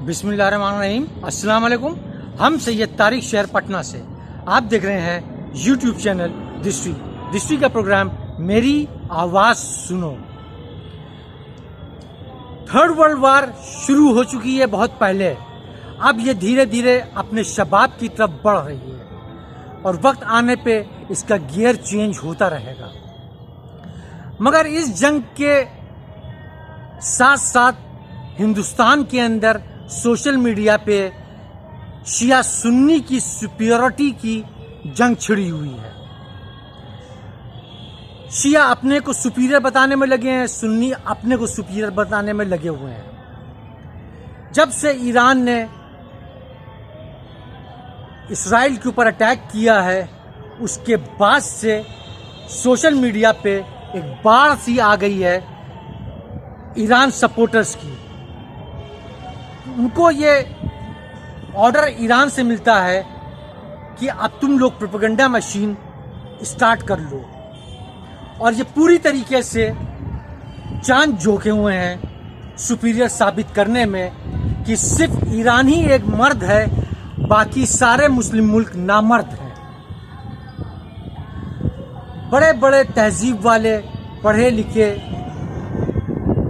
बिस्मिल्लाहिर्रहमानिर्रहीम। अस्सलाम वालेकुम। हम सैयद तारिक शहर पटना से आप देख रहे हैं यूट्यूब चैनल दिस्ट्री का प्रोग्राम मेरी आवाज़ सुनो। थर्ड वर्ल्ड वार शुरू हो चुकी है बहुत पहले, अब ये धीरे धीरे अपने शबाब की तरफ बढ़ रही है और वक्त आने पे इसका गियर चेंज होता रहेगा। मगर इस जंग के साथ साथ हिंदुस्तान के अंदर सोशल मीडिया पे शिया सुन्नी की सुपीरियरिटी की जंग छिड़ी हुई है। शिया अपने को सुपीरियर बताने में लगे हैं, सुन्नी अपने को सुपीरियर बताने में लगे हुए हैं। जब से ईरान ने इसराइल के ऊपर अटैक किया है, उसके बाद से सोशल मीडिया पे एक बाढ़ सी आ गई है ईरान सपोर्टर्स की। उनको ये ऑर्डर ईरान से मिलता है कि अब तुम लोग प्रोपेगेंडा मशीन स्टार्ट कर लो, और ये पूरी तरीके से चांद झोंके हुए हैं सुपीरियर साबित करने में कि सिर्फ ईरान ही एक मर्द है, बाकी सारे मुस्लिम मुल्क नामर्द हैं। बड़े बड़े तहजीब वाले पढ़े लिखे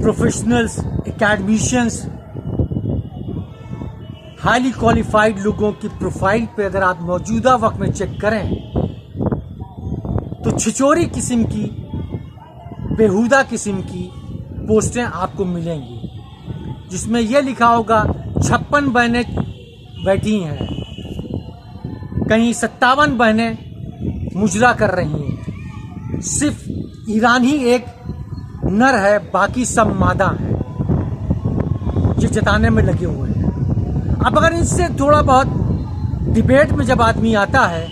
प्रोफेशनल्स, एकेडमिशियंस, हाईली क्वालिफाइड लोगों की प्रोफाइल पे अगर आप मौजूदा वक्त में चेक करें तो छिचोरी किस्म की, बेहुदा किस्म की पोस्टें आपको मिलेंगी, जिसमें यह लिखा होगा 56 बहनें बैठी हैं, कहीं 57 बहनें मुजरा कर रही हैं, सिर्फ ईरान ही एक नर है, बाकी सब मादा हैं, ये जताने में लगे हुए हैं। अब अगर इनसे थोड़ा बहुत डिबेट में जब आदमी आता है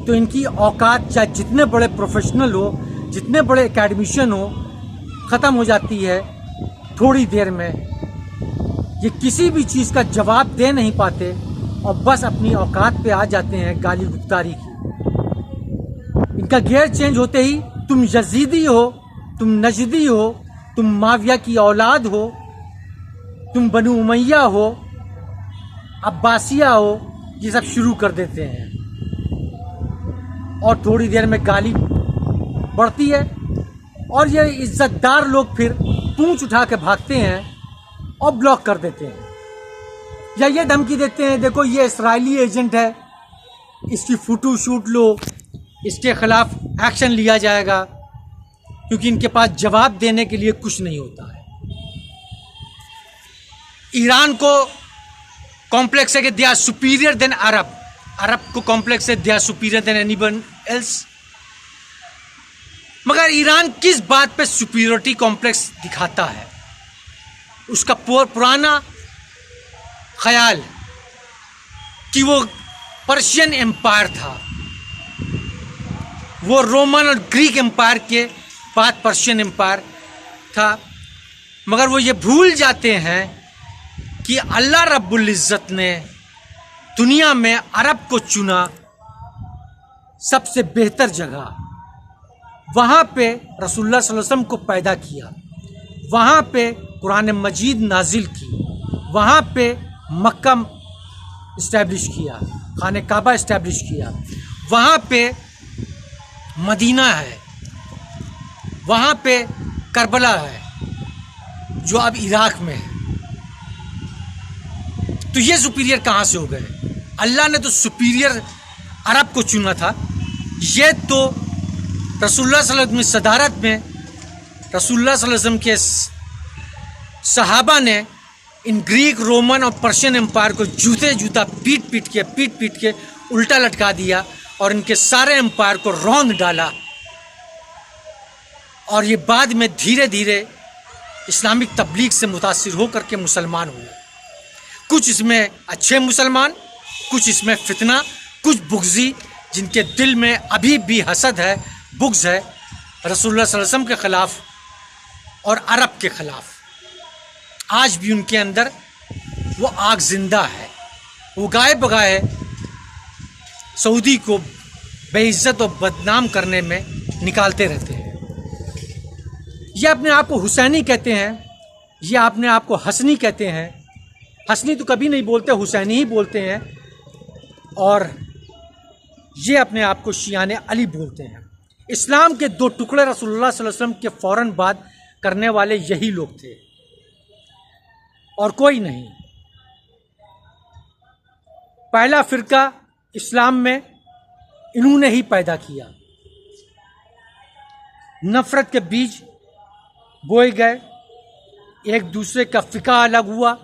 तो इनकी औकात चाहे जितने बड़े प्रोफेशनल हो, जितने बड़े एकेडमिशियन हो, ख़त्म हो जाती है थोड़ी देर में। ये किसी भी चीज़ का जवाब दे नहीं पाते और बस अपनी औकात पे आ जाते हैं गाली गुफ्तारी की। इनका गियर चेंज होते ही तुम यजीदी हो, तुम नजदी हो, तुम माविया की औलाद हो, तुम बनु उमैया हो, अब्बासिया हो, ये सब शुरू कर देते हैं और थोड़ी देर में गाली बढ़ती है और ये इज्जतदार लोग फिर पूंछ उठा के भागते हैं और ब्लॉक कर देते हैं, या ये धमकी देते हैं देखो ये इस्राइली एजेंट है, इसकी फोटो शूट लो, इसके खिलाफ एक्शन लिया जाएगा, क्योंकि इनके पास जवाब देने के लिए कुछ नहीं होता है। ईरान को कॉम्प्लेक्स है कि they are superior than Arab, Arab को कॉम्प्लेक्स है they are superior than anyone else. मगर ईरान किस बात पे सुपीरियरिटी कॉम्प्लेक्स दिखाता है? उसका पुराना ख्याल कि वो पर्शियन एम्पायर था, वो रोमन और ग्रीक एम्पायर के बाद पर्शियन एम्पायर था। मगर वो ये भूल जाते हैं कि अल्लाह रब्बुल इज़्ज़त ने दुनिया में अरब को चुना सबसे बेहतर जगह, वहाँ पे रसूलुल्लाह सल्लल्लाहु अलैहि वसल्लम को पैदा किया, वहाँ पे कुरान मजीद नाजिल की, वहाँ पे मक्का इस्टेब्लिश किया, खाने काबा इस्टेब्लिश किया, वहाँ पे मदीना है, वहाँ पे करबला है जो अब इराक में है। तो ये सुपीरियर कहाँ से हो गए? अल्लाह ने तो सुपीरियर अरब को चुना था, ये तो रसूलुल्लाह सल्लल्लाहु अलैहि वसल्लम की सदारत में रसूलुल्लाह सल्लल्लाहु अलैहि वसल्लम के सहाबा ने इन ग्रीक, रोमन और पर्शियन एम्पायर को जूता पीट पीट के उल्टा लटका दिया और इनके सारे एम्पायर को रौंद डाला। और ये बाद में धीरे धीरे इस्लामिक तबलीग से मुतासिर होकर के मुसलमान हुए। कुछ इसमें अच्छे मुसलमान, कुछ इसमें फितना, कुछ बुग़्ज़ी जिनके दिल में अभी भी हसद है, बुग़्ज़ है रसूलुल्लाह सल्लल्लाहु अलैहि वसल्लम के ख़िलाफ़ और अरब के ख़िलाफ़। आज भी उनके अंदर वो आग ज़िंदा है, वो गाए बगाए सऊदी को बेइज्जत और बदनाम करने में निकालते रहते हैं। ये अपने आप को हुसैनी कहते हैं, ये अपने आप को हसनी कहते हैं, हसनी तो कभी नहीं बोलते, हुसैनी ही बोलते हैं, और ये अपने आप को शियाने अली बोलते हैं। इस्लाम के 2 टुकड़े रसूलुल्लाह सल्लल्लाहु अलैहि वसल्लम के फ़ौरन बाद करने वाले यही लोग थे और कोई नहीं। पहला फ़िरका इस्लाम में इन्होंने ही पैदा किया। नफ़रत के बीज बोए गए, एक दूसरे का फ़िका अलग हुआ।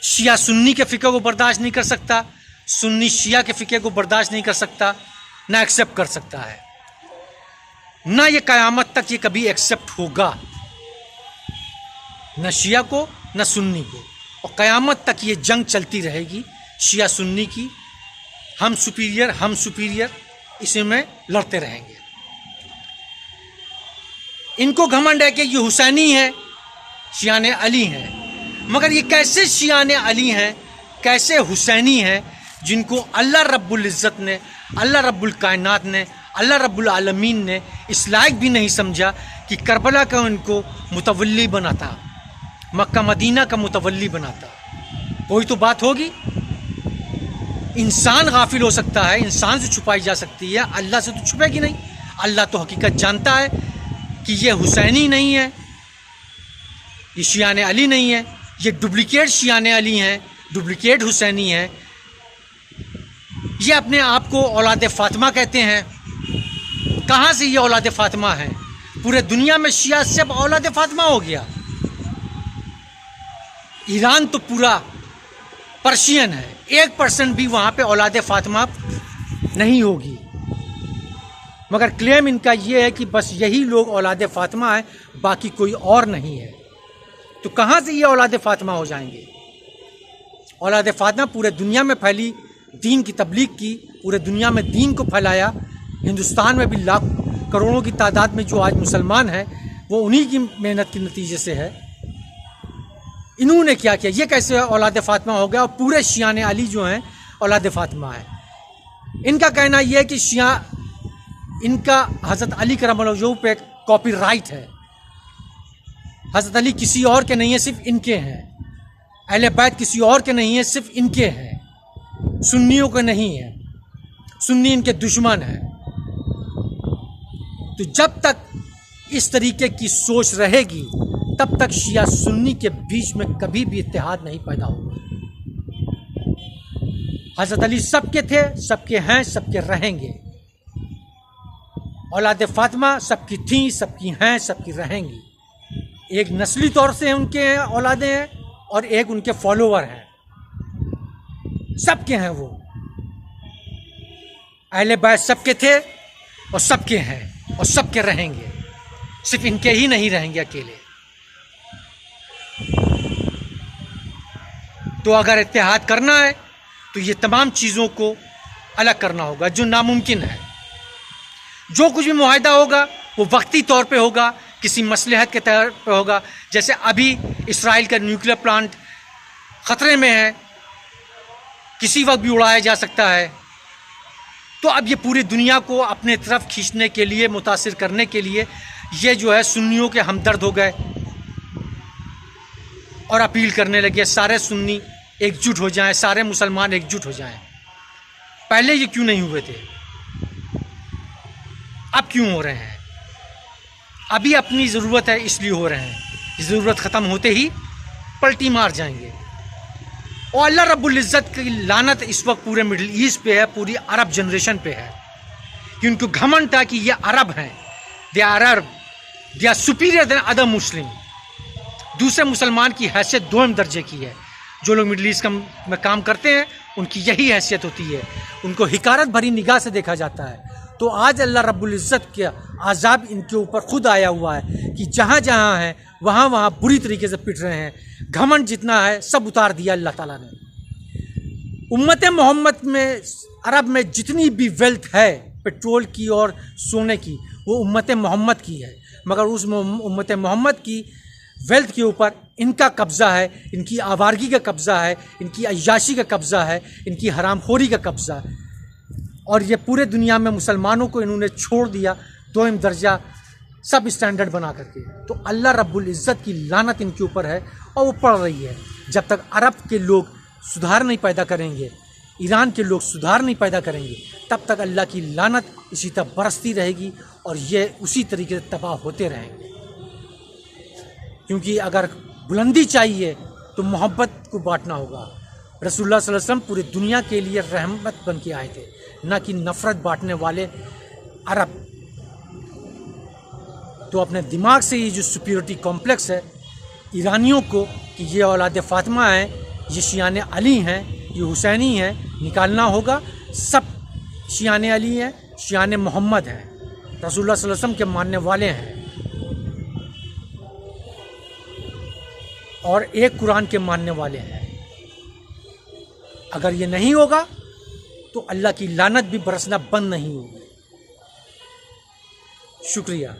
शिया सुन्नी के फ़िके को बर्दाश्त नहीं कर सकता, सुन्नी शिया के फ़िके को बर्दाश्त नहीं कर सकता, ना एक्सेप्ट कर सकता है, ना ये क़यामत तक ये कभी एक्सेप्ट होगा, न शिया को न सुन्नी को। और क़यामत तक ये जंग चलती रहेगी शिया सुन्नी की, हम सुपीरियर इसी में लड़ते रहेंगे। इनको घमंड है कि ये हुसैनी है, शियाने अली हैं, मगर ये कैसे शियाने अली हैं, कैसे हुसैनी हैं, जिनको अल्लाह रब्बुल इज़्ज़त ने, अल्लाह रब्बुल कायनात ने, अल्लाह रब्बुल आलमीन ने इस लायक भी नहीं समझा कि करबला का उनको मुतवल्ली बनाता, मक्का मदीना का मुतवल्ली बनाता। वही तो बात होगी। इंसान गाफिल हो सकता है, इंसान से छुपाई जा सकती है, अल्लाह से तो छुपेगी नहीं। अल्लाह तो हकीकत जानता है कि ये हुसैनी नहीं है, ये शियाने अली नहीं है, ये डुप्लिकेट शियाने अली हैं, डुप्लिकेट हुसैनी हैं। ये अपने आप को औलाद फ़ातिमा कहते हैं। कहाँ से ये औलाद फ़ातिमा है? पूरे दुनिया में शिया सब औलाद फ़ातिमा हो गया। ईरान तो पूरा पर्शियन है, 1% भी वहाँ पे औलाद फ़ातिमा नहीं होगी, मगर क्लेम इनका ये है कि बस यही लोग औलाद फ़ातिमा है, बाकी कोई और नहीं है। तो कहाँ से ये औलाद फ़ातिमा हो जाएंगे? औलाद फ़ातिमा पूरे दुनिया में फैली, दीन की तबलीग की, पूरे दुनिया में दीन को फैलाया। हिंदुस्तान में भी लाख करोड़ों की तादाद में जो आज मुसलमान हैं, वो उन्हीं की मेहनत के नतीजे से है। इन्होंने क्या किया? ये कैसे औलाद फ़ातिमा हो गया? और पूरे शियाने अली जो हैं औलाद फ़ातिमा है। इनका कहना यह है कि शिया, इनका हज़रत अली करमल्लाहु वजहू पे कॉपीराइट है। हज़रत अली किसी और के नहीं है, सिर्फ इनके हैं। अहले बैत किसी और के नहीं है, सिर्फ इनके हैं। सुन्नियों के नहीं है, सुन्नी इनके दुश्मन है। तो जब तक इस तरीके की सोच रहेगी, तब तक शिया सुन्नी के बीच में कभी भी इत्तेहाद नहीं पैदा होगा। हज़रत अली सबके थे, सबके हैं, सबके रहेंगे। औलाद फ़ातिमा सबकी थी, सबकी हैं, सबकी रहेंगी। एक नस्ली तौर से उनके हैं, औलादें हैं, और एक उनके फॉलोवर हैं, सबके हैं वो। अहले बैत सबके थे और सबके हैं और सबके रहेंगे, सिर्फ इनके ही नहीं रहेंगे अकेले। तो अगर इत्तेहाद करना है तो ये तमाम चीज़ों को अलग करना होगा, जो नामुमकिन है। जो कुछ भी मुआहदा होगा वो वक्ती तौर पे होगा, किसी मसलहत के तौर पे होगा। जैसे अभी इसराइल का न्यूक्लियर प्लांट ख़तरे में है, किसी वक्त भी उड़ाया जा सकता है। तो अब ये पूरी दुनिया को अपने तरफ खींचने के लिए, मुतासिर करने के लिए, ये जो है सुन्नियों के हमदर्द हो गए और अपील करने लगे सारे सुन्नी एकजुट हो जाएं, सारे मुसलमान एकजुट हो जाएं। पहले ये क्यों नहीं हुए थे? अब क्यों हो रहे हैं? अभी अपनी ज़रूरत है इसलिए हो रहे हैं। ज़रूरत ख़त्म होते ही पलटी मार जाएंगे। और अल्लाह रब्बुल इज़्ज़त की लानत इस वक्त पूरे मिडिल ईस्ट पे है, पूरी अरब जनरेशन पे है, कि उनको घमंड था कि ये अरब हैं, they are Arab, they are superior than other Muslim. दूसरे मुसलमान की हैसियत 2 दर्जे की है। जो लोग मिडिल ईस्ट में काम करते हैं उनकी यही हैसियत होती है, उनको हिकारत भरी निगाह से देखा जाता है। तो आज अल्लाह रब्बुल इज़्ज़त के आज़ाब इनके ऊपर खुद आया हुआ है कि जहाँ जहाँ हैं वहाँ वहाँ बुरी तरीके से पिट रहे हैं। घमंड जितना है सब उतार दिया अल्लाह ताला ने। उम्मत मोहम्मद में, अरब में जितनी भी वेल्थ है पेट्रोल की और सोने की, वो उम्मत मोहम्मद की है। मगर उस उम्मत मोहम्मद की वेल्थ के ऊपर इनका कब्ज़ा है, इनकी आवारगी का कब्ज़ा है, इनकी अय्याशी का कब्ज़ा है, इनकी हरामखोरी का कब्ज़ा है। और ये पूरे दुनिया में मुसलमानों को इन्होंने छोड़ दिया 2 दर्जा सब स्टैंडर्ड बना करके। तो अल्लाह रब्बुल इज़्ज़त की लानत इनके ऊपर है और वो पड़ रही है। जब तक अरब के लोग सुधार नहीं पैदा करेंगे, ईरान के लोग सुधार नहीं पैदा करेंगे, तब तक अल्लाह की लानत इसी तरह बरसती रहेगी और ये उसी तरीके से तबाह होते रहेंगे। क्योंकि अगर बुलंदी चाहिए तो मोहब्बत को बांटना होगा। रसूलुल्लाह सल्लल्लाहु अलैहि वसल्लम पूरी दुनिया के लिए रहमत बन के आए थे, ना कि नफ़रत बांटने वाले अरब। तो अपने दिमाग से ये जो सुपीरियरिटी कॉम्प्लेक्स है ईरानियों को कि ये औलाद फातिमा हैं, ये शियाने अली हैं, ये हुसैनी हैं, निकालना होगा। सब शियाने अली हैं, शियाने मोहम्मद हैं, रसूलुल्लाह सल्लल्लाहु अलैहि वसल्लम के मानने वाले हैं और एक कुरान के मानने वाले हैं। अगर ये नहीं होगा तो अल्लाह की लानत भी बरसना बंद नहीं होगी। शुक्रिया।